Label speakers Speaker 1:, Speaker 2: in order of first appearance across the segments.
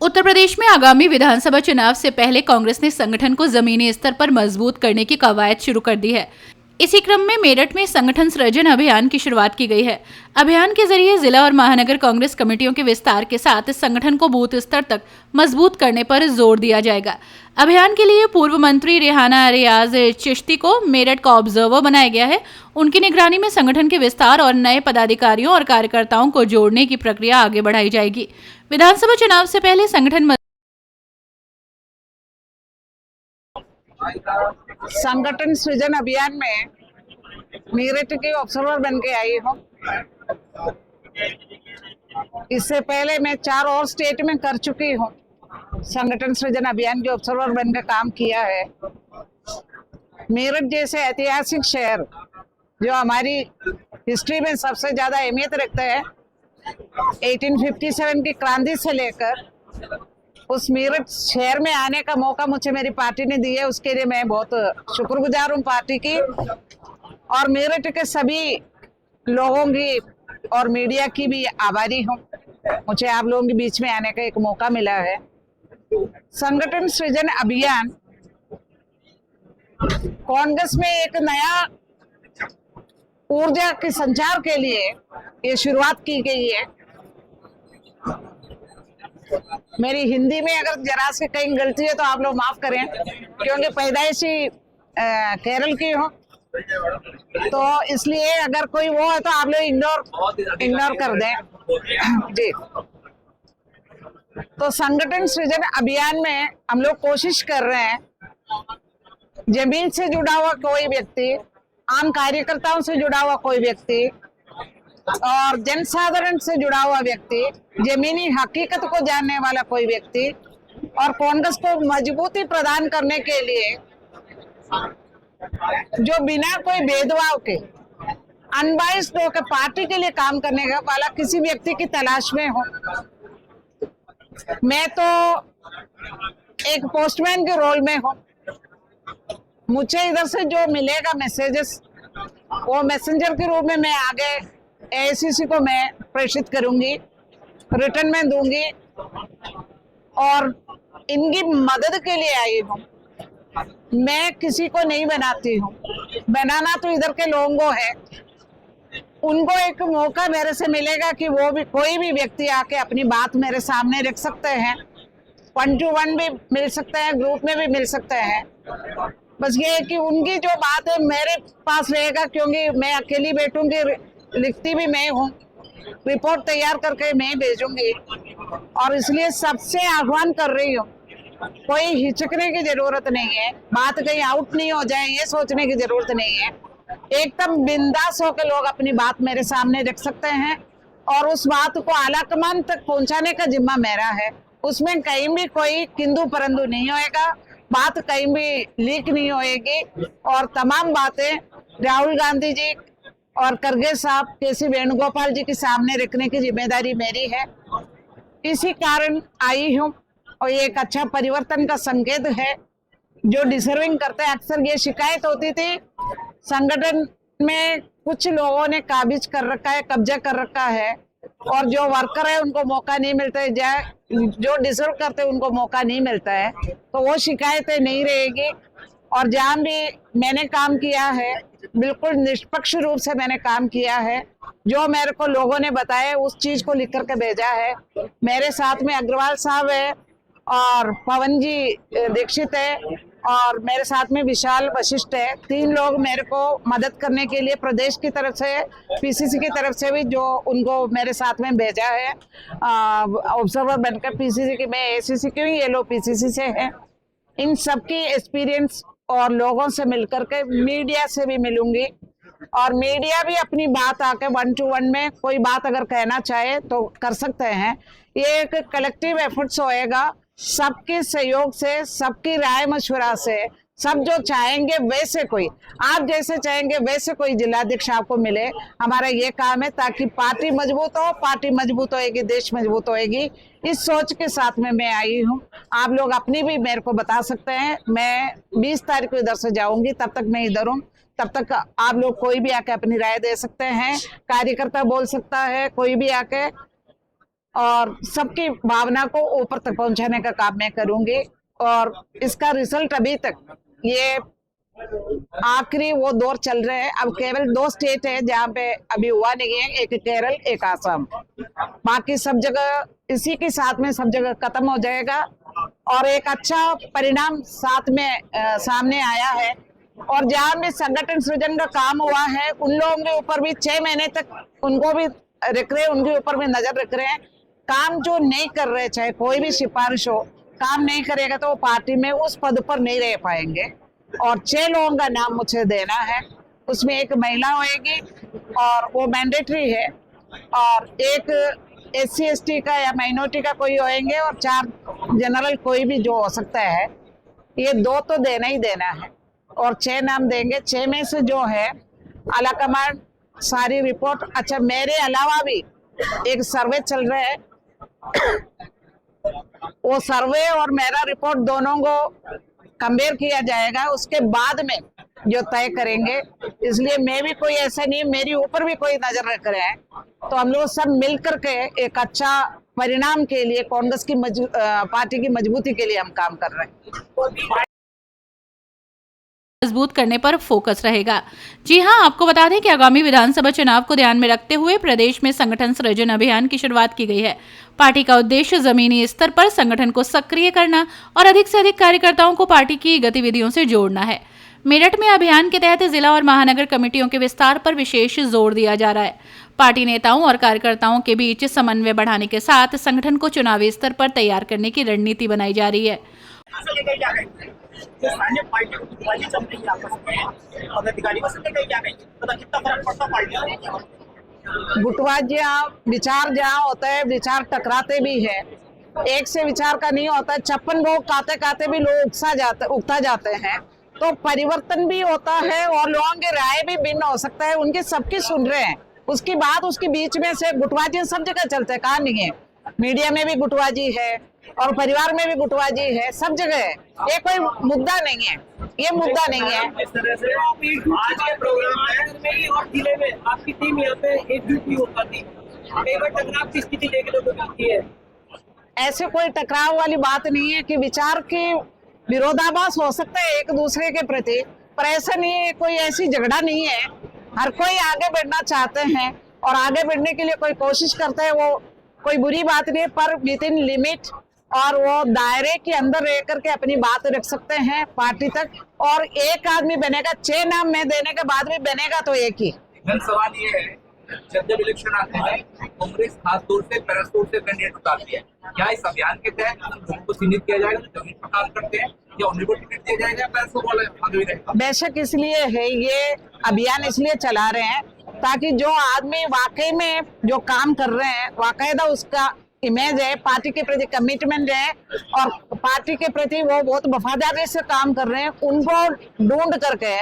Speaker 1: उत्तर प्रदेश में आगामी विधानसभा चुनाव से पहले कांग्रेस ने संगठन को जमीनी स्तर पर मजबूत करने की कवायद शुरू कर दी है। इसी क्रम में मेरठ में संगठन सृजन अभियान की शुरुआत की गई है। अभियान के जरिए जिला और महानगर कांग्रेस कमेटियों के विस्तार के साथ इस संगठन को बूथ स्तर तक मजबूत करने पर जोर दिया जाएगा। अभियान के लिए पूर्व मंत्री रेहाना रियाज चिश्ती को मेरठ का ऑब्जर्वर बनाया गया है। उनकी निगरानी में संगठन के विस्तार और नए पदाधिकारियों और कार्यकर्ताओं को जोड़ने की प्रक्रिया आगे बढ़ाई जाएगी। विधानसभा चुनाव से पहले
Speaker 2: संगठन सृजन अभियान में मेरठ के ऑब्जर्वर बन के आई हूँ। इससे पहले मैं 4 और स्टेट में कर चुकी हूँ। संगठन सृजन अभियान के ऑब्जर्वर बनकर काम किया है। मेरठ जैसे ऐतिहासिक शहर जो हमारी हिस्ट्री में सबसे ज्यादा अहमियत रखता है, 1857 की क्रांति से लेकर उस मेरठ शहर में आने का मौका मुझे मेरी पार्टी ने दिया है। उसके लिए मैं बहुत शुक्रगुजार हूँ पार्टी की, और मेरठ के सभी लोगों की और मीडिया की भी आभारी हूँ। मुझे आप लोगों के बीच में आने का एक मौका मिला है। संगठन सृजन अभियान कांग्रेस में एक नया ऊर्जा के संचार के लिए ये शुरुआत की गई है। मेरी हिंदी में अगर जरा से कहीं गलती है तो आप लोग माफ करें, क्योंकि पैदाइशी केरल की हूँ, तो इसलिए अगर कोई वो है तो आप लोग इग्नोर कर दें जी। तो संगठन सृजन अभियान में हम लोग कोशिश कर रहे हैं, जमीन से जुड़ा हुआ कोई व्यक्ति, आम कार्यकर्ताओं से जुड़ा हुआ कोई व्यक्ति और जनसाधारण से जुड़ा हुआ व्यक्ति, जमीनी हकीकत को जानने वाला कोई व्यक्ति, और कांग्रेस को मजबूती प्रदान करने के लिए जो बिना कोई भेदभाव के अनबाइस्ड होकर पार्टी के लिए काम करने का वाला किसी व्यक्ति की तलाश में हो। मैं तो एक पोस्टमैन के रोल में हूँ। मुझे इधर से जो मिलेगा मैसेजेस, वो मैसेंजर के रूप में मैं आगे एआईसीसी को मैं प्रेषित करूंगी, रिटर्न में दूंगी, और इनकी मदद के लिए आई हूँ। मैं किसी को नहीं बनाती हूँ, बनाना तो इधर के लोगों को है। उनको एक मौका मेरे से मिलेगा कि वो भी कोई भी व्यक्ति आके अपनी बात मेरे सामने रख सकते हैं। 1 to 1 भी मिल सकते हैं, ग्रुप में भी मिल सकते हैं। बस ये है कि उनकी जो बात है मेरे पास रहेगा, क्योंकि मैं अकेली बैठूंगी, लिखती भी मैं हूँ, रिपोर्ट तैयार करके मैं भेजूंगी, और इसलिए सबसे आह्वान कर रही हूँ, कोई हिचकने की जरूरत नहीं है, बात कहीं आउट नहीं हो जाए ये सोचने की जरूरत नहीं है। एकदम बिंदास होकर लोग अपनी बात मेरे सामने रख सकते हैं, और उस बात को आलाकमान तक पहुंचाने का जिम्मा मेरा है। उसमें कहीं भी कोई किंदू परंदू नहीं होएगा, बात कहीं भी लीक नहीं होएगी, और तमाम बातें राहुल गांधी जी और खड़गे साहब, केसी वेणुगोपाल जी के सामने रखने की जिम्मेदारी मेरी है। इसी कारण आई हूँ, और ये एक अच्छा परिवर्तन का संकेत है जो डिजर्विंग करते हैं। अक्सर ये शिकायत होती थी संगठन में कुछ लोगों ने काबिज कर रखा है, कब्जा कर रखा है, और जो वर्कर है उनको मौका नहीं मिलता है, जो डिजर्व करते हैं उनको मौका नहीं मिलता है। तो वो शिकायतें नहीं रहेगी, और जहाँ भी मैंने काम किया है बिल्कुल निष्पक्ष रूप से मैंने काम किया है। जो मेरे को लोगों ने बताया उस चीज को लिख करके भेजा है। मेरे साथ में अग्रवाल साहब है, और पवन जी दीक्षित है, और मेरे साथ में विशाल वशिष्ठ है। 3 लोग मेरे को मदद करने के लिए प्रदेश की तरफ से, पीसीसी की तरफ से भी जो उनको मेरे साथ में भेजा है ऑब्जर्वर बनकर। पीसीसी की मैं एसीसी की हूँ, ये लोग पीसीसी से हैं। इन सबकी एक्सपीरियंस और लोगों से मिलकर के, मीडिया से भी मिलूंगी, और मीडिया भी अपनी बात आके 1 to 1 में कोई बात अगर कहना चाहे तो कर सकते हैं। ये एक कलेक्टिव एफर्ट्स होएगा, सबके सहयोग से, सबकी राय मशवरा से, सब जो चाहेंगे वैसे कोई, आप जैसे चाहेंगे वैसे कोई जिलाध्यक्ष आपको मिले। हमारा ये काम है ताकि पार्टी मजबूत हो, पार्टी मजबूत होएगी, देश मजबूत होएगी। इस सोच के साथ में मैं आई हूँ। आप लोग अपनी भी मेरे को बता सकते हैं। मैं 20 तारीख को इधर से जाऊंगी, तब तक मैं इधर हूँ। तब तक आप लोग कोई भी आके अपनी राय दे सकते हैं, कार्यकर्ता बोल सकता है, कोई भी आके और सबकी भावना को ऊपर तक पहुंचाने का काम मैं करूंगी। और इसका रिजल्ट अभी तक ये आखिरी वो दौर चल रहे हैं। अब केवल 2 स्टेट है जहाँ पे अभी हुआ नहीं है, एक केरल, एक आसाम। बाकी सब जगह इसी के साथ में सब जगह खत्म हो जाएगा और एक अच्छा परिणाम साथ में सामने आया है। और जहाँ भी संगठन सृजन का काम हुआ है उन लोगों के ऊपर भी 6 महीने तक उनको भी रख रहे हैं, उनके ऊपर भी नजर रख रहे हैं। काम जो नहीं कर रहे, चाहे कोई भी सिफारिश हो, काम नहीं करेगा तो वो पार्टी में उस पद पर नहीं रह पाएंगे। और 6 लोगों का नाम मुझे देना है, उसमें एक महिला होएगी और वो मैंडेटरी है, और एक SC ST का या माइनॉरिटी का कोई होएंगे, और 4 जनरल कोई भी जो हो सकता है। ये 2 तो देना ही देना है और 6 नाम देंगे। 6 में से जो है आला कमान सारी रिपोर्ट। अच्छा, मेरे अलावा भी एक सर्वे चल रहा है, वो सर्वे और मेरा रिपोर्ट दोनों को कंपेयर किया जाएगा, उसके बाद में जो तय करेंगे। इसलिए मैं भी कोई ऐसा नहीं, मेरी ऊपर भी कोई नजर रख रहे हैं, तो हम लोग सब मिल करके एक अच्छा परिणाम के लिए, कांग्रेस की पार्टी की मजबूती के लिए हम काम कर रहे हैं।
Speaker 1: मजबूत करने पर फोकस रहेगा। जी हां, आपको बता दें कि आगामी विधानसभा चुनाव को ध्यान में रखते हुए प्रदेश में संगठन सृजन अभियान की शुरुआत की गई है। पार्टी का उद्देश्य जमीनी स्तर पर संगठन को सक्रिय करना और अधिक से अधिक कार्यकर्ताओं को पार्टी की गतिविधियों से जोड़ना है। मेरठ में अभियान के तहत जिला और महानगर कमेटियों के विस्तार पर विशेष जोर दिया जा रहा है। पार्टी नेताओं और कार्यकर्ताओं के बीच समन्वय बढ़ाने के साथ संगठन को चुनावी स्तर पर तैयार करने की रणनीति बनाई जा रही है।
Speaker 3: स्थानीय पार्टी चल रही है आपस में, पदाधिकारी कितना फर्क पड़ता पार्टी।
Speaker 2: गुटबाजियां विचार जहाँ होता है, विचार टकराते भी है, एक से विचार का नहीं होता। 56 लोग खाते खाते भी लोग उकता जाते हैं, तो परिवर्तन भी होता है और लोगों की राय भी भिन्न हो सकता है। उनकी सबकी सुन रहे हैं, उसकी बात उसके बीच में से गुटबाजी सब जगह चलते हैं, कहाँ नहीं है। मीडिया में भी गुटबाजी है और परिवार में भी गुटबाजी है, सब जगह है। ये कोई मुद्दा नहीं है, ये मुद्दा नहीं है।
Speaker 3: इस तरह से आज के प्रोग्राम में और जिले में आपकी टीम यहाँ पे एकजुट नहीं हो पाती, कई बार टकराव की स्थिति देखने को मिलती है।
Speaker 2: ऐसे कोई टकराव वाली बात नहीं है कि विचार की विरोधाभास हो सकता है एक दूसरे के प्रति, पर ऐसा नहीं है, कोई ऐसी झगड़ा नहीं है। हर कोई आगे बढ़ना चाहते हैं और आगे बढ़ने के लिए कोई कोशिश करता है, वो कोई बुरी बात नहीं है, पर विद इन लिमिट और वो दायरे के अंदर रह करके अपनी बात रख सकते हैं पार्टी तक। और एक आदमी बनेगा, 6 नाम में देने के बाद भी बनेगा तो एक ही।
Speaker 4: सवाल ये है, जब इलेक्शन आते हैं कांग्रेस खास तौर से पैरासूट से कैंडिडेट उतारती है, क्या इस अभियान के तहत लोगों को चिन्हित किया जाएगा जो जमीन पर काम करते हैं, या उन्हीं को टिकट दिया जाएगा, पैरासूट वाले आगे भी रहेगा?
Speaker 2: बेशक इसलिए है, ये अभियान इसलिए चला रहे हैं ताकि जो आदमी वाकई में जो काम कर रहे हैं, वाकायदा उसका इमेज है, पार्टी के प्रति कमिटमेंट है और पार्टी के प्रति वो बहुत वफादारी से काम कर रहे हैं, उनको ढूंढ करके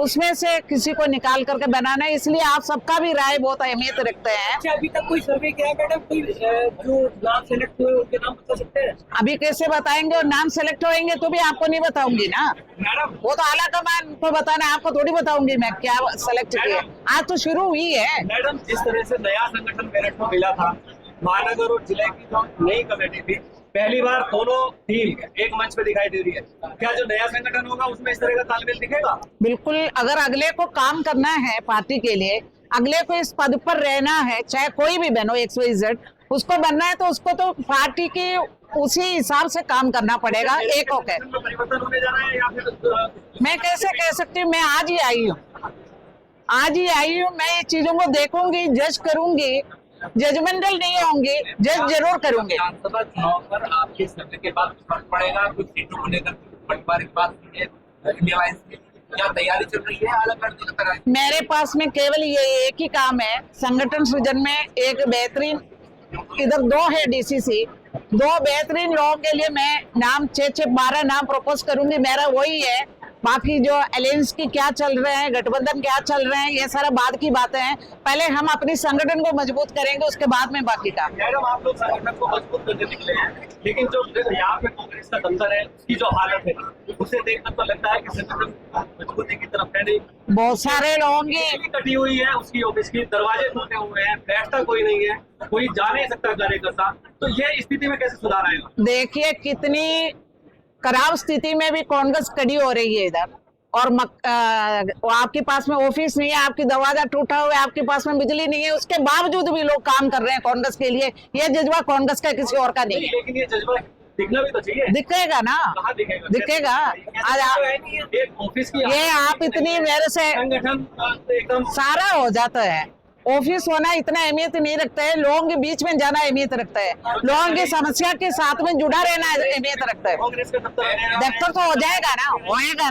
Speaker 2: उसमें से किसी को निकाल करके बनाना है। इसलिए आप सबका भी राय बहुत अहमियत रखते हैं।
Speaker 3: अभी तक कोई सर्वे किया मैडम, कोई जो नाम सेलेक्ट हुए उनके नाम बता सकते हैं?
Speaker 2: अभी कैसे बताएंगे, और नाम सेलेक्ट होंगे तो भी आपको नहीं बताऊंगी ना
Speaker 3: मैडम।
Speaker 2: वो तो आला कमान को बताना, आपको थोड़ी बताऊंगी मैं क्या सेलेक्ट किया। आज तो शुरू हुई है
Speaker 3: मैडम। जिस तरह से नया संगठन मेरठ में मिला था, महानगर और जिले की जो नई कमेटी थी, पहली बार दोनों टीम एक मंच पे दिखाई दे रही है। क्या जो नया संगठन होगा उसमें इस तरह का तालमेल दिखेगा?
Speaker 2: बिल्कुल। अगर अगले को काम करना है पार्टी के लिए, अगले को इस पद पर रहना है, चाहे कोई भी बनो, XYZ उसको बनना है, तो उसको तो पार्टी की उसी हिसाब से काम करना पड़ेगा। एक होकर
Speaker 3: परिवर्तन होने जा रहा है या फिर
Speaker 2: मैं कैसे कह सकती हूँ? मैं आज ही आई हूँ, मैं ये चीजों को देखूंगी, जज करूंगी, जजमेंटल नहीं होंगे, जज जरूर करूंगे।
Speaker 4: विधानसभा चुनाव पर आपके सर्वे के बाद फर्क पड़ेगा? कुछ सीटों को लेकर बंटवारे की बात की है, क्या तैयारी चल रही है अलग करने की तरह?
Speaker 2: मेरे पास में केवल ये एक ही काम है, संगठन सृजन में एक बेहतरीन, इधर 2 है DCC, 2 बेहतरीन लोगों के लिए मैं नाम 6-12 नाम प्रपोज करूंगी। मेरा वही है, बाकी जो अलायंस की क्या चल रहे हैं, गठबंधन क्या चल रहे हैं, ये सारा बाद की बातें हैं। पहले हम अपनी संगठन को मजबूत करेंगे, उसके बाद में बाकी का।
Speaker 3: मैडम, आप लोग संगठन को मजबूत करने निकले हैं, लेकिन जो यहाँ पे कांग्रेस का दफ्तर है, उसकी जो हालत है, उसे देखकर तो लगता है कि संगठन मजबूती की तरफ है नहीं।
Speaker 2: बहुत सारे लोगों की
Speaker 3: कटी हुई है, उसकी ऑफिस की दरवाजे टूटे हुए हैं, बैठता कोई नहीं है, कोई जा नहीं सकता कार्यकर्ता। तो ये स्थिति में कैसे सुधार आएगा?
Speaker 2: देखिए कितनी खराब स्थिति में भी कांग्रेस खड़ी हो रही है इधर, और आपके पास में ऑफिस नहीं है, आपकी दरवाजा टूटा हुआ है, आपके पास में बिजली नहीं है, उसके बावजूद भी लोग काम कर रहे हैं कांग्रेस के लिए। ये जज्बा कांग्रेस का, किसी और का नहीं है।
Speaker 3: लेकिन ये जज्बा दिखना भी तो चाहिए।
Speaker 2: दिखेगा ना,
Speaker 3: कहाँ दिखेगा?
Speaker 2: दिखेगा। आज
Speaker 3: एक ऑफिस की
Speaker 2: ये आप इतनी मेरे से
Speaker 3: संगठन एकदम
Speaker 2: सारा हो जाता है। ऑफिस होना इतना अहमियत नहीं रखता है, लोगों के बीच में जाना अहमियत रखता है, लोगों की समस्या के साथ में जुड़ा रहना अहमियत रखता है।
Speaker 3: कांग्रेस का
Speaker 2: दफ्तर तो हो जाएगा ना, होएगा।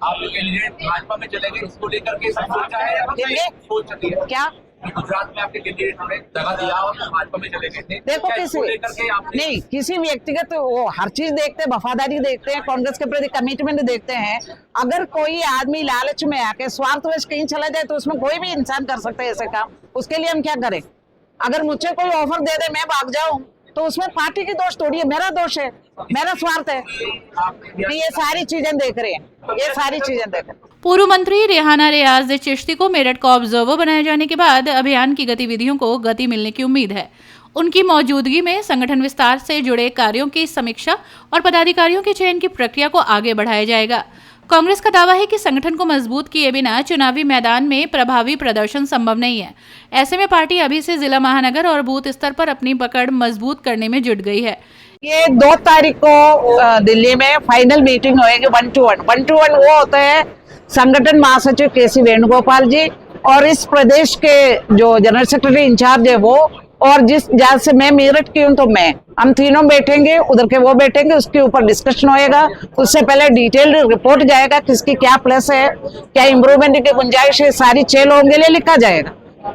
Speaker 4: आपके कैंडिडेट भाजपा में चले गए, इसको लेकर के सोचा है या सोच चली है
Speaker 2: क्या
Speaker 4: गुजरात में आपके कैंडिडेट ने दगा दिया और भाजपा में चले गए थे?
Speaker 2: देखो किसी नहीं, किसी व्यक्तिगत वो हर चीज देखते हैं, वफादारी देखते हैं, कांग्रेस के प्रति कमिटमेंट देखते हैं। अगर कोई आदमी लालच में आके स्वार्थवश कहीं चला जाए तो उसमें कोई भी इंसान कर सकता है ऐसे काम। उसके लिए हम क्या करें? अगर मुझे कोई ऑफर दे दे, मैं भाग जाऊं, तो उसमें पार्टी की दोष थोड़ी है, मेरा दोष है, मेरा स्वार्थ है। नहीं, ये सारी चीजें देख रहे हैं, ये सारी चीजें देख रहे हैं।
Speaker 1: पूर्व मंत्री रेहाना रियाज चिश्ती को मेरठ का ऑब्जर्वर बनाए जाने के बाद अभियान की गतिविधियों को गति मिलने की उम्मीद है। उनकी मौजूदगी में संगठन विस्तार से जुड़े कार्यों की समीक्षा और पदाधिकारियों के चयन की प्रक्रिया को आगे बढ़ाया जाएगा। कांग्रेस का दावा है कि संगठन को मजबूत किए बिना चुनावी मैदान में प्रभावी प्रदर्शन संभव नहीं है। ऐसे में पार्टी अभी से जिला, महानगर और बूथ स्तर पर अपनी पकड़ मजबूत करने में जुट गई है।
Speaker 2: ये 2 तारीख को दिल्ली में फाइनल मीटिंग होगी 1 to 1। 1 to 1 वो होता है संगठन महासचिव केसी वेणुगोपाल जी और इस प्रदेश के जो जनरल सेक्रेटरी इंचार्ज है वो, और जिस जहाँ से मैं मेरठ की हूँ तो मैं, हम तीनों बैठेंगे, उधर के वो बैठेंगे, उसके ऊपर डिस्कशन होएगा। उससे पहले डिटेल्ड रिपोर्ट जाएगा, किसकी क्या प्लस है, क्या इम्प्रूवमेंट की गुंजाइश है, सारी 6 लोगों के लिए लिखा जाएगा।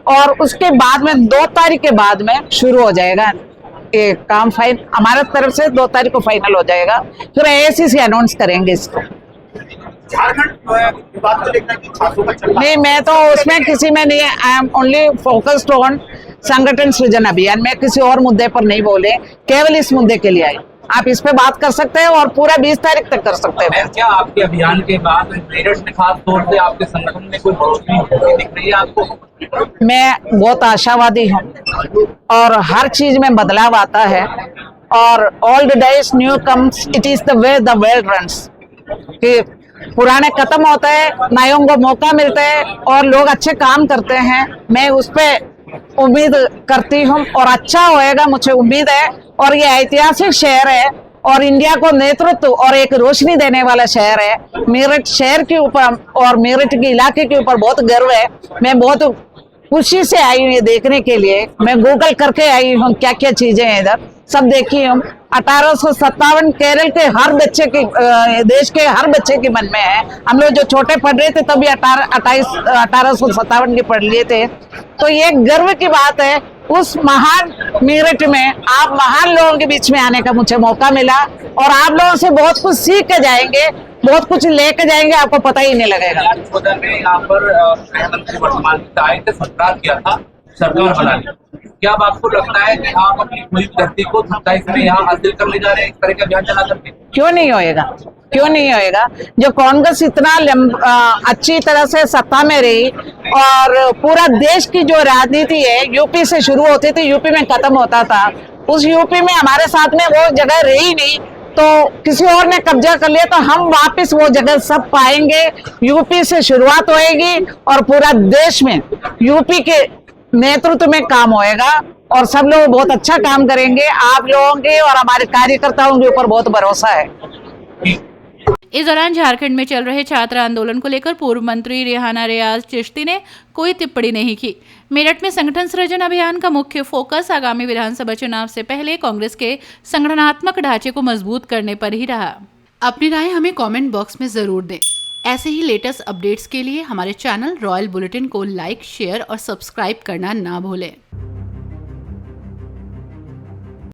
Speaker 2: और उसके बाद में 2 तारीख के बाद में शुरू हो जाएगा ये काम। हमारे तरफ से 2 तारीख को फाइनल हो जाएगा, फिर AICC अनाउंस करेंगे इसको। नहीं, मैं तो उसमें किसी में नहीं, I am only focused on संगठन सृजन अभियान। मैं किसी और मुद्दे पर नहीं बोले, केवल इस मुद्दे के लिए आई। आप इस पे बात कर सकते हैं और पूरा 20 तारीख तक कर सकते हैं।
Speaker 4: क्या आपके अभियान के बाद मेरठ में खास तौर से आपके संगठन में कोई बढ़ोतरी दिख रही है आपको?
Speaker 2: मैं बहुत आशावादी हूँ और हर चीज में बदलाव आता है, और all the days new comes, it is the way the world runs. कि पुराने खत्म होता है, नयों को मौका मिलता है और लोग अच्छे काम करते हैं। मैं उस पर उम्मीद करती हूँ और अच्छा होएगा, मुझे उम्मीद है। और ये ऐतिहासिक शहर है और इंडिया को नेतृत्व और एक रोशनी देने वाला शहर है। मेरठ शहर के ऊपर और मेरठ के इलाके के ऊपर बहुत गर्व है। मैं बहुत खुशी से आई हूँ ये देखने के लिए। मैं गूगल करके आई हूँ क्या क्या चीजें हैं इधर, सब देखी हूँ। 1857 केरल के हर बच्चे के, देश के हर बच्चे के मन में है। हम लोग जो छोटे पढ़ रहे थे तभी 1857 के पढ़ लिए थे। तो ये गर्व की बात है। उस महान मेरठ में आप महान लोगों के बीच में आने का मुझे मौका मिला और आप लोगों से बहुत कुछ सीख के जाएंगे, बहुत कुछ लेके जाएंगे, आपको पता ही नहीं लगेगा।
Speaker 4: 2014 में यहाँ पर गृहमंत्री वर्तमान आए थे, सरकार किया था, सरकार बना ली। क्या अब आपको लगता है कि आप अपनी पूरी धरती को 27 में यहाँ हासिल करने जा रहे हैं इस तरह का अभियान चला करके?
Speaker 2: क्यों नहीं होएगा, क्यों नहीं होएगा। जो कांग्रेस इतना अच्छी तरह से सत्ता में रही और पूरा देश की जो राजनीति है यूपी से शुरू होती थी, यूपी में खत्म होता था, उस यूपी में हमारे साथ में वो जगह रही नहीं, तो किसी और ने कब्जा कर लिया, तो हम वापस वो जगह सब पाएंगे। यूपी से शुरुआत होएगी और पूरा देश में यूपी के नेतृत्व में काम होएगा और सब लोग बहुत अच्छा काम करेंगे। आप लोगों के और हमारे कार्यकर्ताओं के ऊपर बहुत भरोसा है।
Speaker 1: इस दौरान झारखंड में चल रहे छात्र आंदोलन को लेकर पूर्व मंत्री रेहाना रियाज चिश्ती ने कोई टिप्पणी नहीं की। मेरठ में संगठन सृजन अभियान का मुख्य फोकस आगामी विधानसभा चुनाव से पहले कांग्रेस के संगठनात्मक ढांचे को मजबूत करने पर ही रहा। अपनी राय हमें कमेंट बॉक्स में जरूर दें। ऐसे ही लेटेस्ट अपडेट्स के लिए हमारे चैनल रॉयल बुलेटिन को लाइक, शेयर और सब्सक्राइब करना ना भूलें।